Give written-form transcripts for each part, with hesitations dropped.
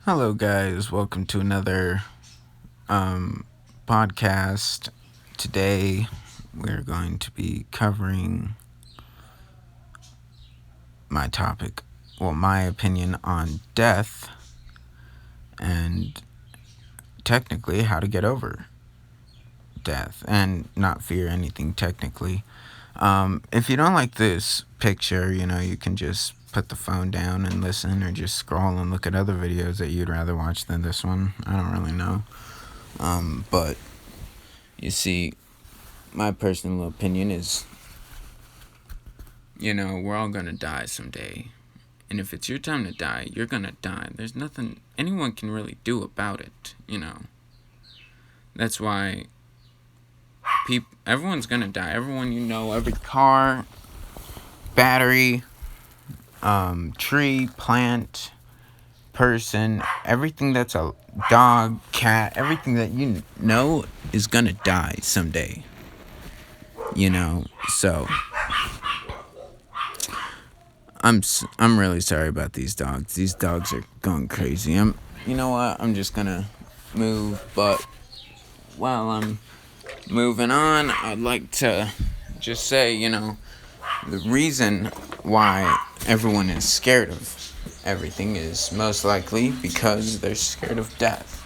Hello, guys. Welcome to another podcast. Today, we're going to be covering my opinion on death and technically how to get over death and not fear anything technically. If you don't like this picture, you can just put the phone down and listen or just scroll and look at other videos that you'd rather watch than this one. I don't really know. But you see, my personal opinion is, we're all gonna die someday. And if it's your time to die, you're gonna die. There's nothing anyone can really do about it. That's why everyone's gonna die. Everyone every car, battery, tree, plant, person, everything that's a dog, cat, everything that is gonna die someday. So I'm really sorry about these dogs. These dogs are going crazy. I'm just gonna move, but while I'm moving on, I'd like to just say, the reason why everyone is scared of everything is most likely because they're scared of death.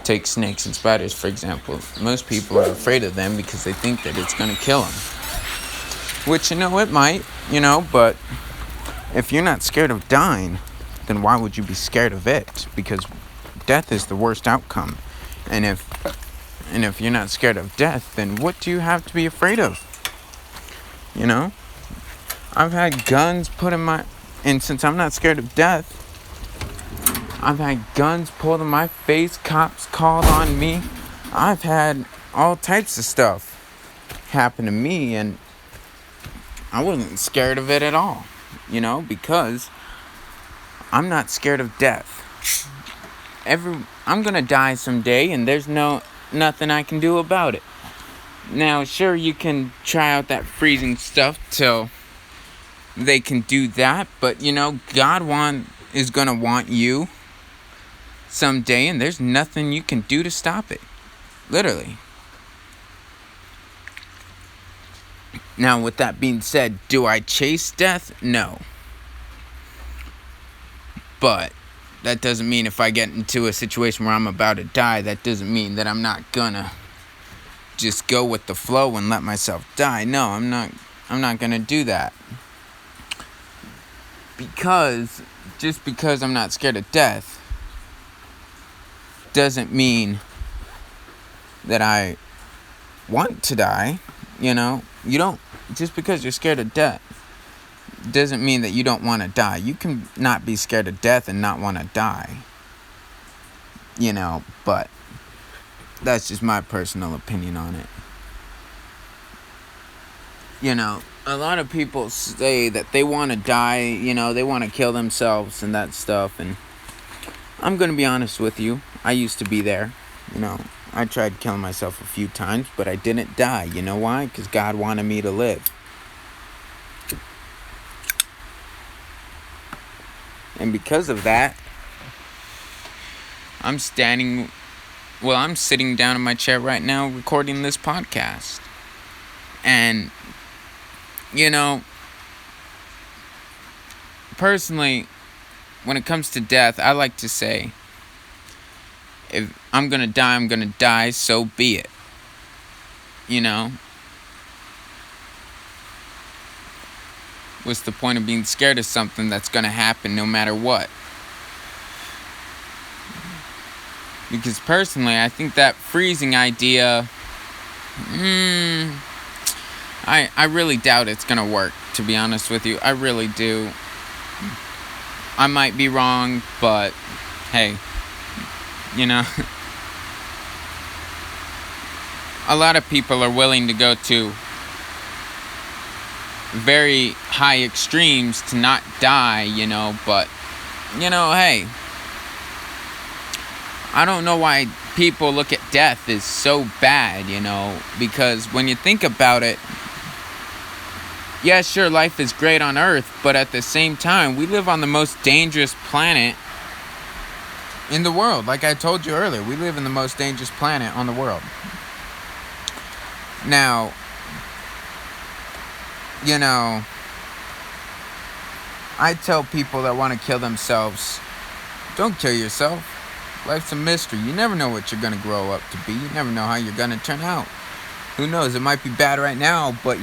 Take snakes and spiders, for example. Most people are afraid of them because they think that it's gonna kill them. Which, it might, but if you're not scared of dying, then why would you be scared of it? Because death is the worst outcome. And if you're not scared of death, then what do you have to be afraid of? I've had guns put in my... And since I'm not scared of death, I've had guns pulled in my face, cops called on me. I've had all types of stuff happen to me, and I wasn't scared of it at all, because I'm not scared of death. I'm gonna die someday, and there's nothing I can do about it. Now, sure, you can try out that freezing stuff till they can do that, but God is gonna want you someday, and there's nothing you can do to stop it. Literally. Now, with that being said, do I chase death? No. But that doesn't mean if I get into a situation where I'm about to die, that doesn't mean that I'm not gonna just go with the flow and let myself die. No, I'm not gonna do that. Just because I'm not scared of death doesn't mean that I want to die. Just because you're scared of death doesn't mean that you don't want to die. You can not be scared of death and not want to die. But that's just my personal opinion on it. A lot of people say that they want to die, they want to kill themselves and that stuff. And I'm going to be honest with you. I used to be there. I tried killing myself a few times, but I didn't die. You know why? Because God wanted me to live. And because of that, I'm sitting down in my chair right now recording this podcast. And, personally, when it comes to death, I like to say, if I'm gonna die, so be it. What's the point of being scared of something that's gonna happen no matter what? Because personally, I think that freezing idea, I really doubt it's gonna work, to be honest with you. I really do. I might be wrong, but hey, a lot of people are willing to go to very high extremes to not die, but, hey, I don't know why people look at death as so bad, because when you think about it, yeah, sure, life is great on Earth, but at the same time, we live on the most dangerous planet in the world. Like I told you earlier, we live in the most dangerous planet on the world. Now, you know, I tell people that want to kill themselves, don't kill yourself. Life's a mystery. You never know what you're going to grow up to be. You never know how you're going to turn out. Who knows? It might be bad right now, but,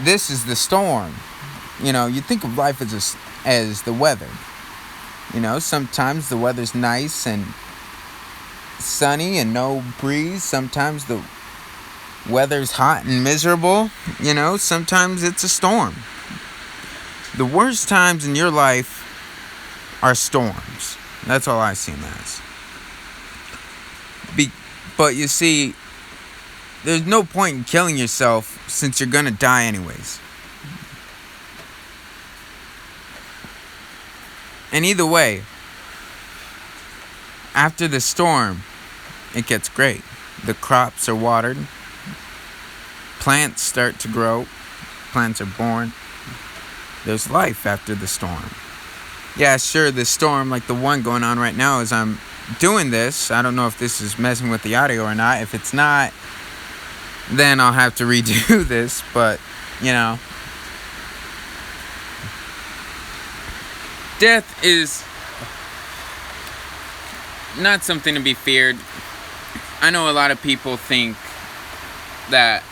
this is the storm. You think of life as the weather. Sometimes the weather's nice and sunny and no breeze. Sometimes the weather's hot and miserable. Sometimes it's a storm. The worst times in your life are storms. That's all I see them as. But you see, there's no point in killing yourself since you're gonna die anyways. And either way, after the storm, it gets great. The crops are watered. Plants start to grow. Plants are born. There's life after the storm. Yeah, sure, the storm, like the one going on right now as I'm doing this, I don't know if this is messing with the audio or not. If it's not, then I'll have to redo this, but, death is not something to be feared. I know a lot of people think that,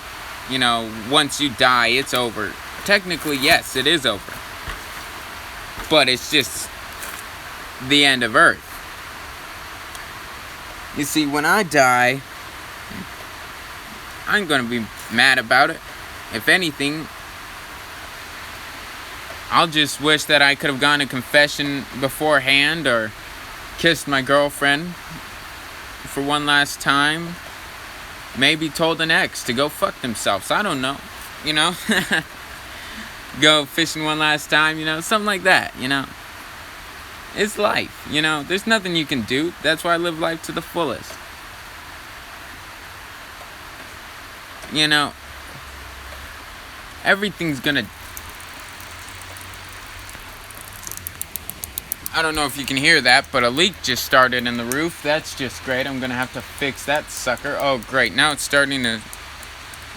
once you die, it's over. Technically, yes, it is over. But it's just the end of Earth. You see, when I die, I'm going to be mad about it. If anything, I'll just wish that I could have gone to confession beforehand or kissed my girlfriend for one last time. Maybe told an ex to go fuck themselves. I don't know. Go fishing one last time, something like that, It's life, There's nothing you can do. That's why I live life to the fullest. Everything's gonna... I don't know if you can hear that, but a leak just started in the roof. That's just great. I'm gonna have to fix that sucker. Oh, great. Now it's starting to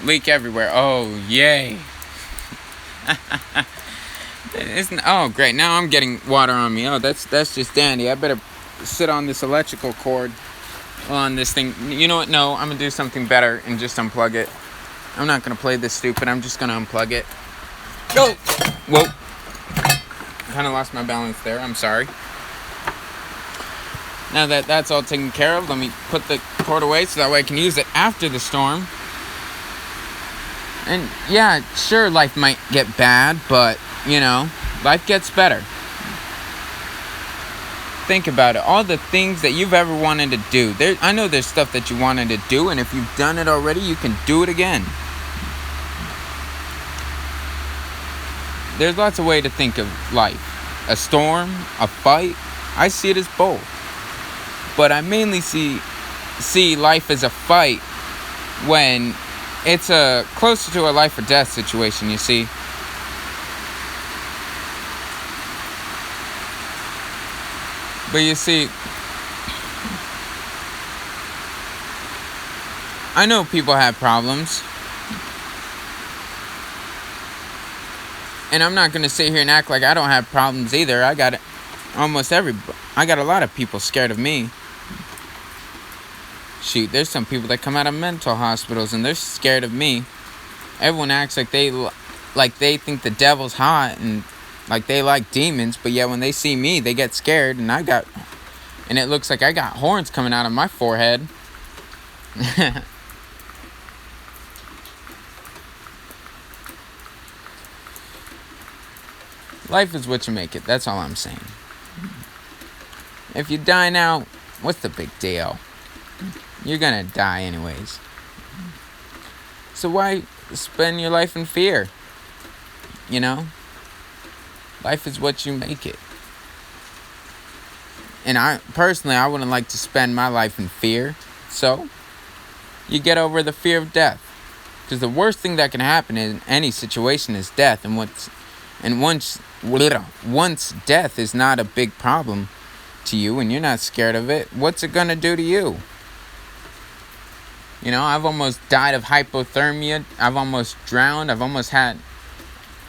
leak everywhere. Oh, yay. Oh, great. Now I'm getting water on me. Oh, that's just dandy. I better sit on this electrical cord on this thing. You know what? No, I'm going to do something better and just unplug it. I'm not going to play this stupid. I'm just going to unplug it. Go! Whoa. Kind of lost my balance there. I'm sorry. Now that that's all taken care of, let me put the cord away so that way I can use it after the storm. And yeah, sure, life might get bad, but, life gets better. Think about it. All the things that you've ever wanted to do. I know there's stuff that you wanted to do, and if you've done it already, you can do it again. There's lots of ways to think of life. A storm, a fight. I see it as both. But I mainly see life as a fight when it's closer to a life or death situation, you see. But you see, I know people have problems. And I'm not going to sit here and act like I don't have problems either. I got a lot of people scared of me. Shoot, there's some people that come out of mental hospitals and they're scared of me. Everyone acts like they think the devil's hot and like they like demons, but yet when they see me, they get scared, and it looks like I got horns coming out of my forehead. Life is what you make it. That's all I'm saying. If you die now, what's the big deal? You're gonna die anyways. So why spend your life in fear? Life is what you make it. And I wouldn't like to spend my life in fear. So, you get over the fear of death. Because the worst thing that can happen in any situation is death. And once once death is not a big problem to you and you're not scared of it, what's it gonna do to you? You know, I've almost died of hypothermia. I've almost drowned. I've almost had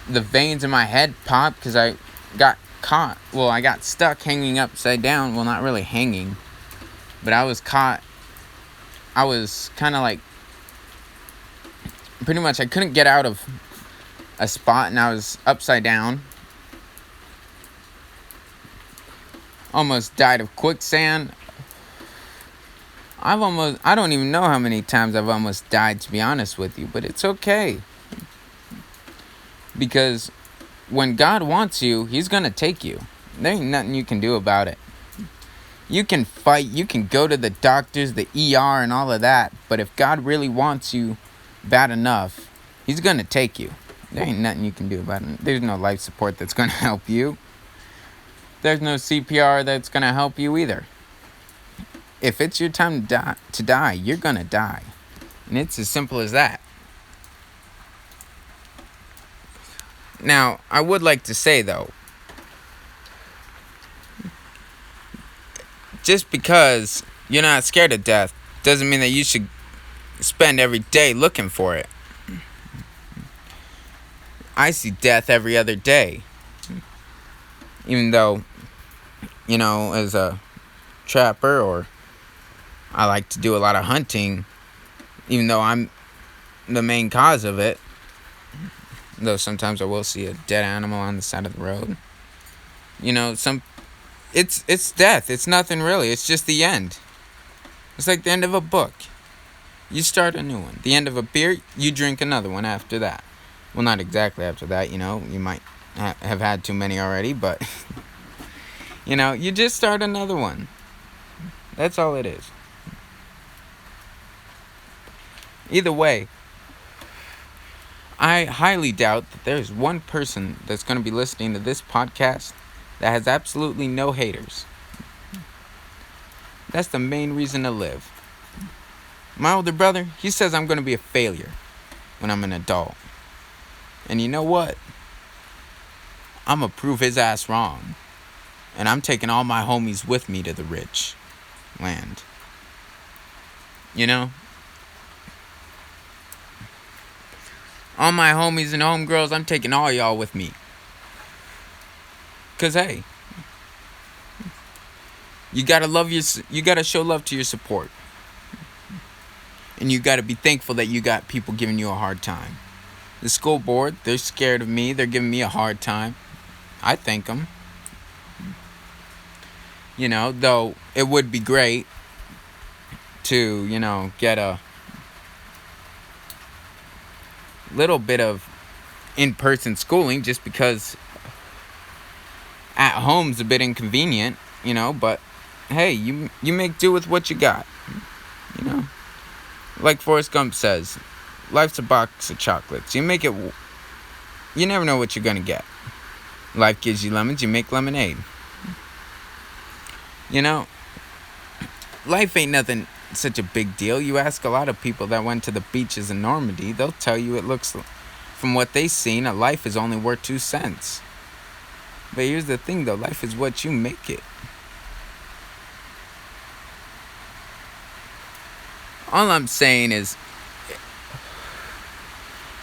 the veins in my head pop because I got caught. Well, I got stuck hanging upside down. Well, not really hanging, but I was caught. I was kind of like, pretty much I couldn't get out of a spot and I was upside down. Almost died of quicksand. I don't even know how many times I've almost died, to be honest with you, but it's okay. Because when God wants you, He's going to take you. There ain't nothing you can do about it. You can fight, you can go to the doctors, the ER, and all of that, but if God really wants you bad enough, He's going to take you. There ain't nothing you can do about it. There's no life support that's going to help you. There's no CPR that's going to help you either. If it's your time to die, you're going to die. And it's as simple as that. Now, I would like to say, though, just because you're not scared of death doesn't mean that you should spend every day looking for it. I see death every other day. Even though, you know, as a trapper, or I like to do a lot of hunting, even though I'm the main cause of it. Though sometimes I will see a dead animal on the side of the road. You know, it's death. It's nothing really. It's just the end. It's like the end of a book. You start a new one. The end of a beer, you drink another one after that. Well, not exactly after that, you know. You might have had too many already, but, you know, you just start another one. That's all it is. Either way, I highly doubt that there's one person that's going to be listening to this podcast that has absolutely no haters. That's the main reason to live. My older brother, he says I'm going to be a failure when I'm an adult. And you know what? I'm going to prove his ass wrong. And I'm taking all my homies with me to the rich land. You know? All my homies and homegirls, I'm taking all y'all with me. Cause hey, you gotta show love to your support. And you gotta be thankful that you got people giving you a hard time. The school board, they're scared of me. They're giving me a hard time. I thank them. You know, though it would be great to, you know, get a little bit of in-person schooling, just because at home's a bit inconvenient, you know, but hey, you make do with what you got, you know. Like Forrest Gump says, life's a box of chocolates. You never know what you're gonna get. Life gives you lemons, you make lemonade. You know, life ain't nothing such a big deal. You ask a lot of people that went to the beaches in Normandy, they'll tell you it looks, from what they've seen, a life is only worth 2 cents. But here's the thing though, life is what you make it. All I'm saying is,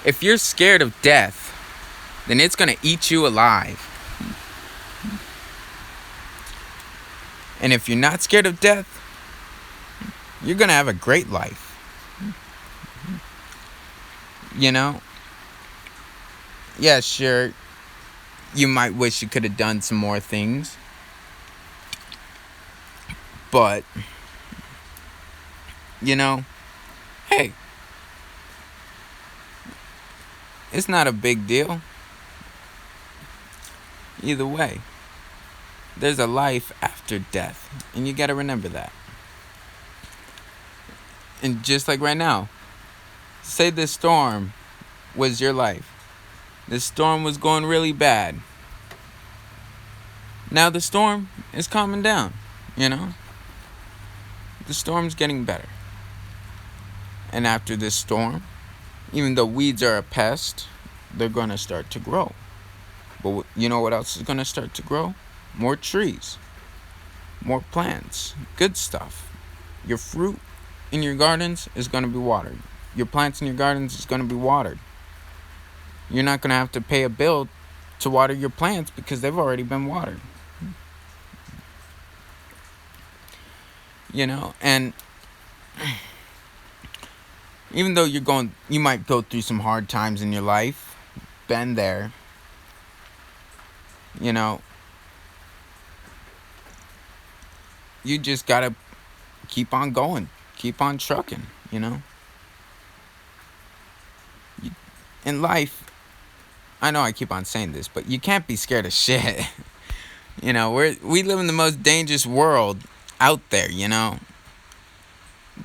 if you're scared of death, then it's gonna eat you alive. And if you're not scared of death, you're gonna have a great life. You know? Yeah, sure, you might wish you could have done some more things. But, you know, hey, it's not a big deal. Either way, there's a life after death. And you gotta remember that. And just like right now, say this storm was your life. This storm was going really bad. Now the storm is calming down, you know? The storm's getting better. And after this storm, even though weeds are a pest, they're gonna start to grow. But you know what else is going to start to grow? More trees, more plants, good stuff. Your fruit in your gardens is going to be watered. Your plants in your gardens is going to be watered. You're not going to have to pay a bill to water your plants because they've already been watered. And even though you might go through some hard times in your life, been there, you just gotta keep on going, keep on trucking, In life, I know I keep on saying this, but you can't be scared of shit. We live in the most dangerous world out there,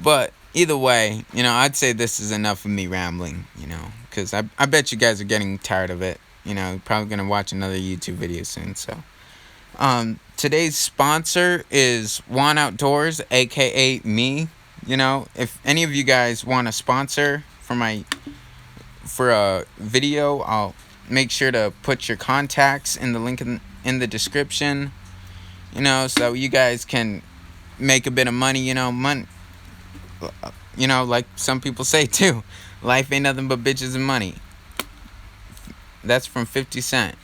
But either way, I'd say this is enough of me rambling, because I bet you guys are getting tired of it. Probably going to watch another YouTube video soon, so. Today's sponsor is Juan Outdoors, aka me. If any of you guys want a sponsor for a video, I'll make sure to put your contacts in the link in the description. So you guys can make a bit of money. Like some people say too, life ain't nothing but bitches and money. That's from 50 Cent.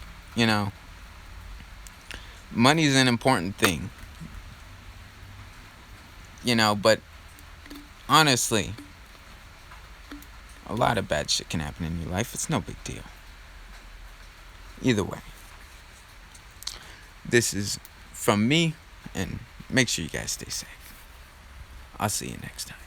Money is an important thing. But honestly, a lot of bad shit can happen in your life. It's no big deal. Either way, this is from me, and make sure you guys stay safe. I'll see you next time.